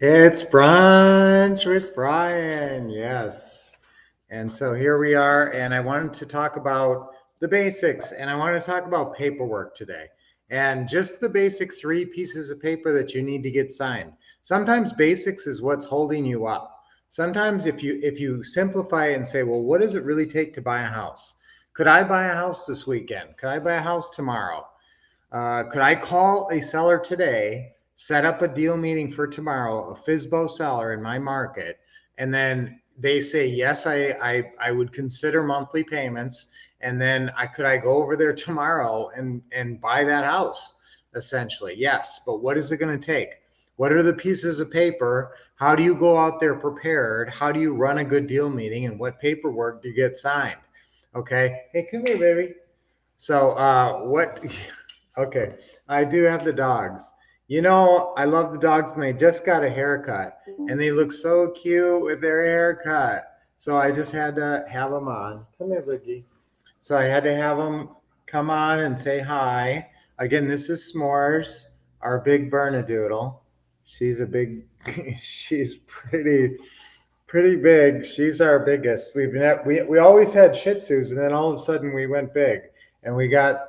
It's brunch with Brian. Yes. And so here we are. And I wanted to talk about the basics and I want to talk about paperwork today and just the basic three pieces of paper that you need to get signed. Sometimes basics is what's holding you up. Sometimes if you simplify it and say, well, what does it really take to buy a house? Could I buy a house this weekend? Could I buy a house tomorrow? Could I call a seller today, set up a deal meeting for tomorrow, a FISBO seller in my market, and then they say, yes, I would consider monthly payments. And then could I go over there tomorrow and buy that house? Essentially, yes. But what is it going to take? What are the pieces of paper? How do you go out there prepared? How do you run a good deal meeting? And what paperwork do you get signed? Okay. Hey, come here, baby. So, what? Okay, I do have the dogs. You know, I love the dogs, and they just got a haircut, and they look so cute with their haircut. So I just had to have them on. Come here, Boogie. So I had to have them come on and say hi. Again, this is S'mores, our big Bernedoodle. She's a big, she's pretty big. She's our biggest. We always had Shih Tzus, and then all of a sudden we went big, and we got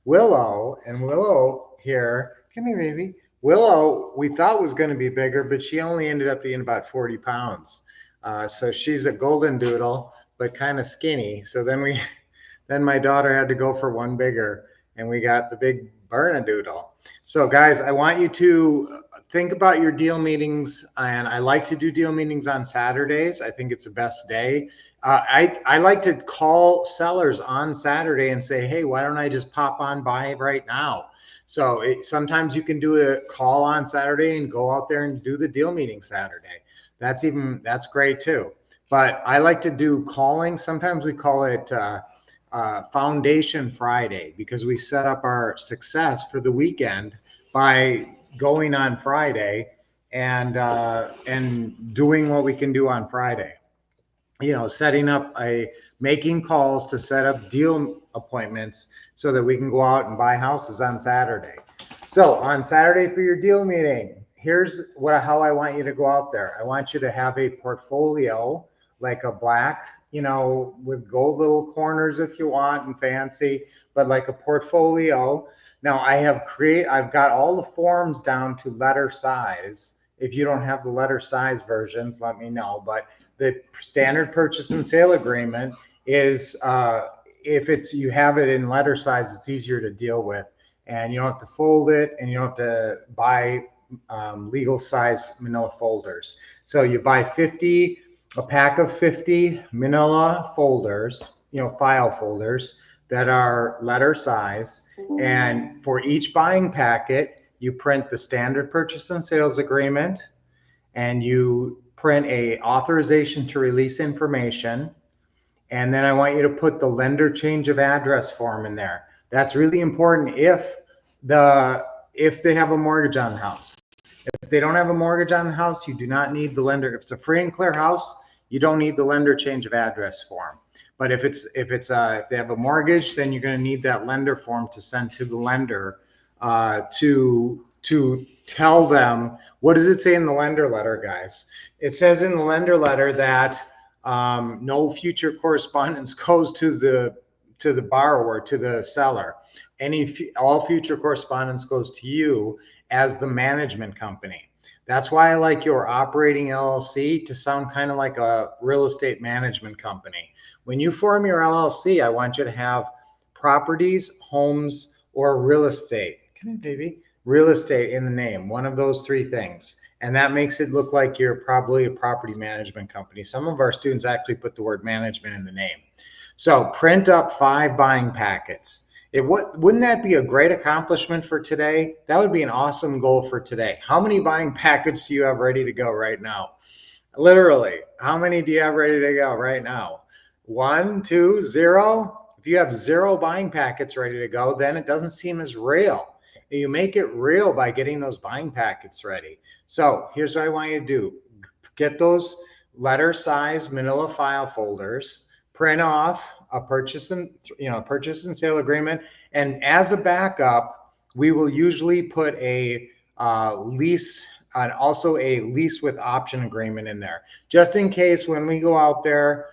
Willow, and Willow here. Come here, baby. Willow, we thought was going to be bigger, but she only ended up being about 40 pounds. So she's a golden doodle, but kind of skinny. So then my daughter had to go for one bigger, and we got the big Bernedoodle. So guys, I want you to think about your deal meetings, and I like to do deal meetings on Saturdays. I think it's the best day. I like to call sellers on Saturday and say, hey, why don't I just pop on by right now? So sometimes you can do a call on Saturday and go out there and do the deal meeting Saturday. That's great too. But I like to do calling. Sometimes we call it Foundation Friday because we set up our success for the weekend by going on Friday and doing what we can do on Friday. You know, making calls to set up deal appointments so that we can go out and buy houses on Saturday. So on Saturday for your deal meeting, here's how I want you to go out there. I want you to have a portfolio, like a black, with gold little corners if you want and fancy, but like a portfolio. Now I've got all the forms down to letter size. If you don't have the letter size versions, let me know. But the standard purchase and sale agreement is, if you have it in letter size, it's easier to deal with, and you don't have to fold it, and you don't have to buy legal size manila folders. So you buy a pack of 50 manila folders, file folders that are letter size. And for each buying packet, you print the standard purchase and sales agreement, and you print a authorization to release information. And then I want you to put the lender change of address form in there. That's really important if they have a mortgage on the house. If they don't have a mortgage on the house, you do not need the lender. If it's a free and clear house, you don't need the lender change of address form. But if they have a mortgage, then you're going to need that lender form to send to the lender to tell them. What does it say in the lender letter, guys? It says in the lender letter that no future correspondence goes to the borrower, to the seller. All future correspondence goes to you as the management company. That's why I like your operating LLC to sound kind of like a real estate management company. When you form your LLC, I want you to have properties, homes, or real estate. Come here, baby. Real estate in the name, one of those three things. And that makes it look like you're probably a property management company. Some of our students actually put the word management in the name. So print up 5 buying packets. Wouldn't that be a great accomplishment for today? That would be an awesome goal for today. How many buying packets do you have ready to go right now? Literally, how many do you have ready to go right now? 1, 2, 0? If you have 0 buying packets ready to go, then it doesn't seem as real. You make it real by getting those buying packets ready. So here's what I want you to do. Get those letter size manila file folders, print off a purchase and sale agreement. And as a backup, we will usually put a lease and also a lease with option agreement in there, just in case when we go out there,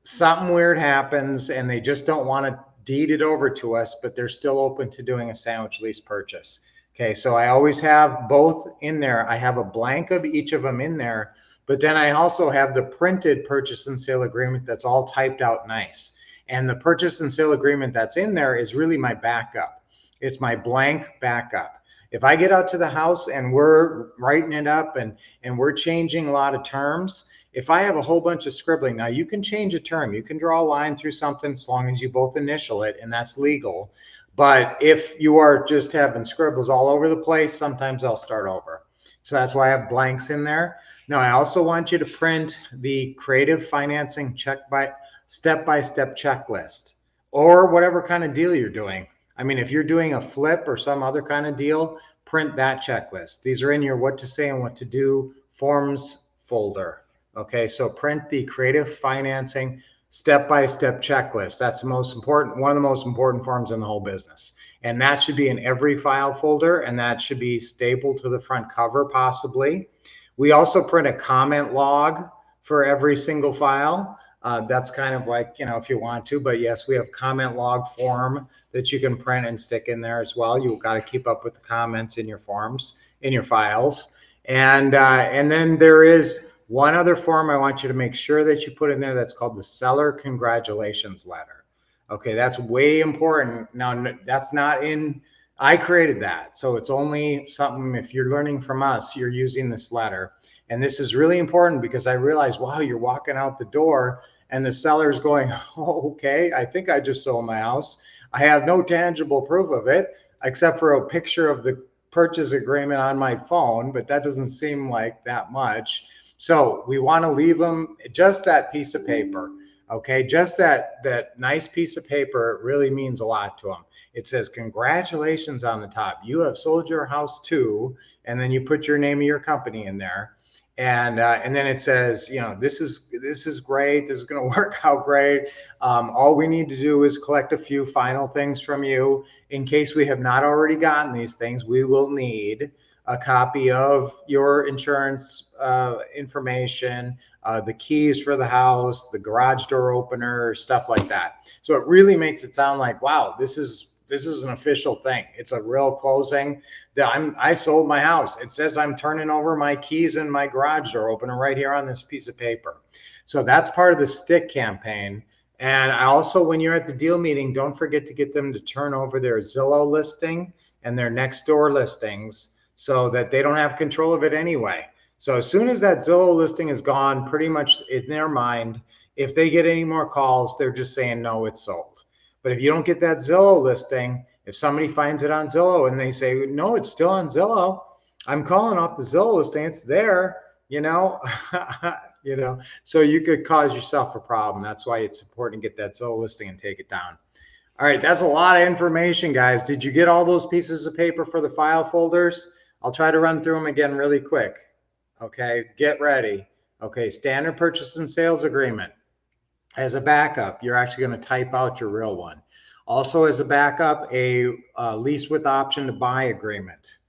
something weird happens and they just don't want to deed it over to us, but they're still open to doing a sandwich lease purchase. Okay, so I always have both in there. I have a blank of each of them in there, but then I also have the printed purchase and sale agreement that's all typed out nice. And the purchase and sale agreement that's in there is really my backup. It's my blank backup. If I get out to the house and we're writing it up and we're changing a lot of terms, if I have a whole bunch of scribbling, now you can change a term, you can draw a line through something as long as you both initial it, and that's legal. But if you are just having scribbles all over the place, sometimes I'll start over. So that's why I have blanks in there. Now I also want you to print the creative financing step-by-step checklist, or whatever kind of deal you're doing. I mean, if you're doing a flip or some other kind of deal, print that checklist. These are in your what to say and what to do forms folder. Okay, so print the creative financing step-by-step checklist. That's the most important, one of the most important forms in the whole business. And that should be in every file folder, and that should be stapled to the front cover possibly. We also print a comment log for every single file. That's kind of like, you know, if you want to, but yes, we have comment log form that you can print and stick in there as well. You've got to keep up with the comments in your forms, in your files. And then there is one other form I want you to make sure that you put in there that's called the seller congratulations letter. Okay, that's way important. Now, that's not in, I created that. So it's only something, if you're learning from us, you're using this letter. And this is really important because I realized, wow, you're walking out the door and the seller's going, oh, okay, I think I just sold my house. I have no tangible proof of it, except for a picture of the purchase agreement on my phone, but that doesn't seem like that much. So we want to leave them just that piece of paper. Okay, just that nice piece of paper really means a lot to them. It says congratulations on the top. You have sold your house to, and then you put your name of your company in there. And then it says, you know, this is great. This is going to work out great. All we need to do is collect a few final things from you. In case we have not already gotten these things, we will need a copy of your insurance information, the keys for the house, the garage door opener, stuff like that. So it really makes it sound like, wow, this is an official thing. It's a real closing. I sold my house. It says I'm turning over my keys and my garage door opener right here on this piece of paper. So that's part of the stick campaign. And I also, when you're at the deal meeting, don't forget to get them to turn over their Zillow listing and their Nextdoor listings so that they don't have control of it anyway. So as soon as that Zillow listing is gone, pretty much in their mind, if they get any more calls, they're just saying, no, it's sold. But if you don't get that Zillow listing, if somebody finds it on Zillow and they say, no, it's still on Zillow, I'm calling off the Zillow listing, it's there, you know, so you could cause yourself a problem. That's why it's important to get that Zillow listing and take it down. All right, that's a lot of information, guys. Did you get all those pieces of paper for the file folders? I'll try to run through them again really quick. Okay, get ready. Okay, standard purchase and sales agreement. As a backup, you're actually going to type out your real one. Also, as a backup, a lease with option to buy agreement.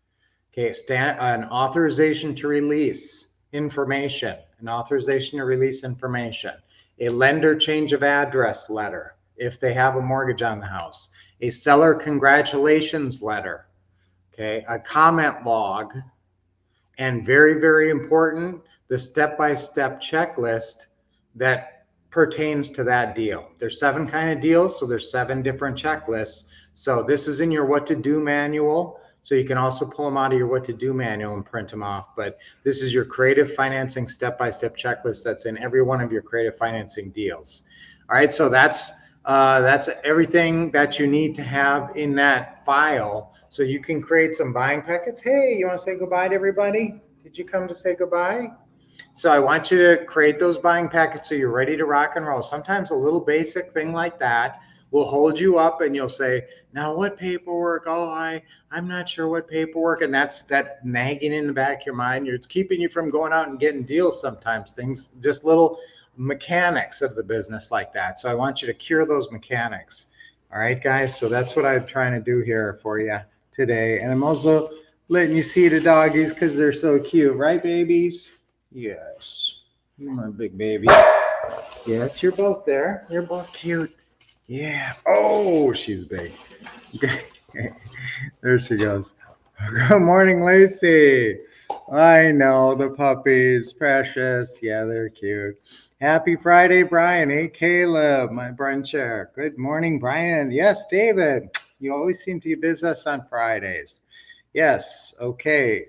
Okay, an authorization to release information, an authorization to release information, a lender change of address letter if they have a mortgage on the house, a seller congratulations letter, okay, a comment log, and very, very important, the step-by-step checklist that pertains to that deal. There's 7 kind of deals, so there's 7 different checklists. So this is in your what to do manual. So you can also pull them out of your what to do manual and print them off. But this is your creative financing step-by-step checklist that's in every one of your creative financing deals. All right, so that's everything that you need to have in that file. So you can create some buying packets. Hey, you want to say goodbye to everybody? Did you come to say goodbye? So I want you to create those buying packets so you're ready to rock and roll. Sometimes a little basic thing like that will hold you up and you'll say, now what paperwork? Oh, I'm not sure what paperwork. And that's that nagging in the back of your mind. It's keeping you from going out and getting deals sometimes. Things, just little mechanics of the business like that. So I want you to cure those mechanics. All right, guys. So that's what I'm trying to do here for you today. And I'm also letting you see the doggies because they're so cute, right, babies? Yes. You're my big baby. Yes, you're both there. You're both cute. Yeah. Oh, she's big. There she goes. Good morning, Lacey. I know the puppies, precious. Yeah, they're cute. Happy Friday, Brian. Hey, Caleb, my brunch chair. Good morning, Brian. Yes, David. You always seem to visit us on Fridays. Yes. Okay.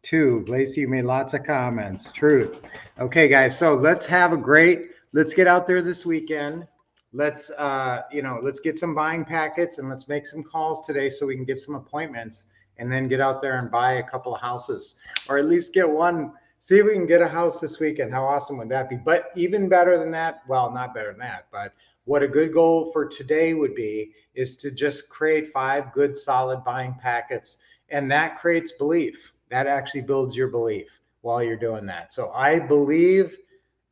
Two. Lacey, you made lots of comments. Truth. Okay, guys. So let's get out there this weekend. Let's get some buying packets and let's make some calls today so we can get some appointments and then get out there and buy a couple of houses or at least get one. See if we can get a house this weekend. How awesome would that be? But even better than that, well, not better than that, but what a good goal for today would be is to just create 5 good solid buying packets, and that creates belief. That actually builds your belief while you're doing that. So I believe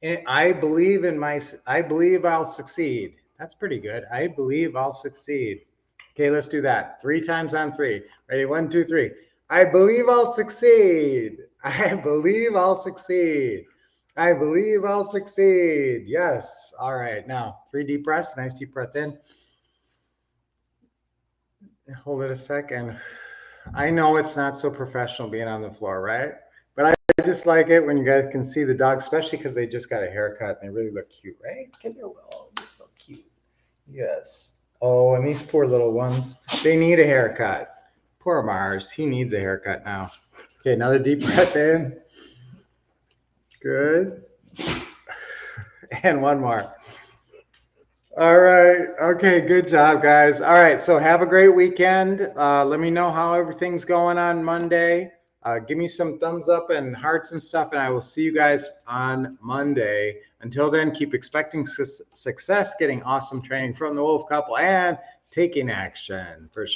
I'll succeed. That's pretty good. I believe I'll succeed. Okay, let's do that. 3 times on 3. Ready? 1, 2, 3. I believe I'll succeed. I believe I'll succeed. I believe I'll succeed. Yes. All right. Now, 3 deep breaths. Nice deep breath in. Hold it a second. I know it's not so professional being on the floor, right? But I just like it when you guys can see the dog, especially because they just got a haircut and they really look cute, right? Come here, Willow. You're so cute. Yes. Oh, and these poor little ones, they need a haircut. Poor Mars, he needs a haircut now. Okay, another deep breath in. Good. And one more. All right. Okay. Good job, guys. All right. So have a great weekend. Let me know how everything's going on Monday. Give me some thumbs up and hearts and stuff, and I will see you guys on Monday. Until then, keep expecting success, getting awesome training from the Wolf Couple, and taking action for sure.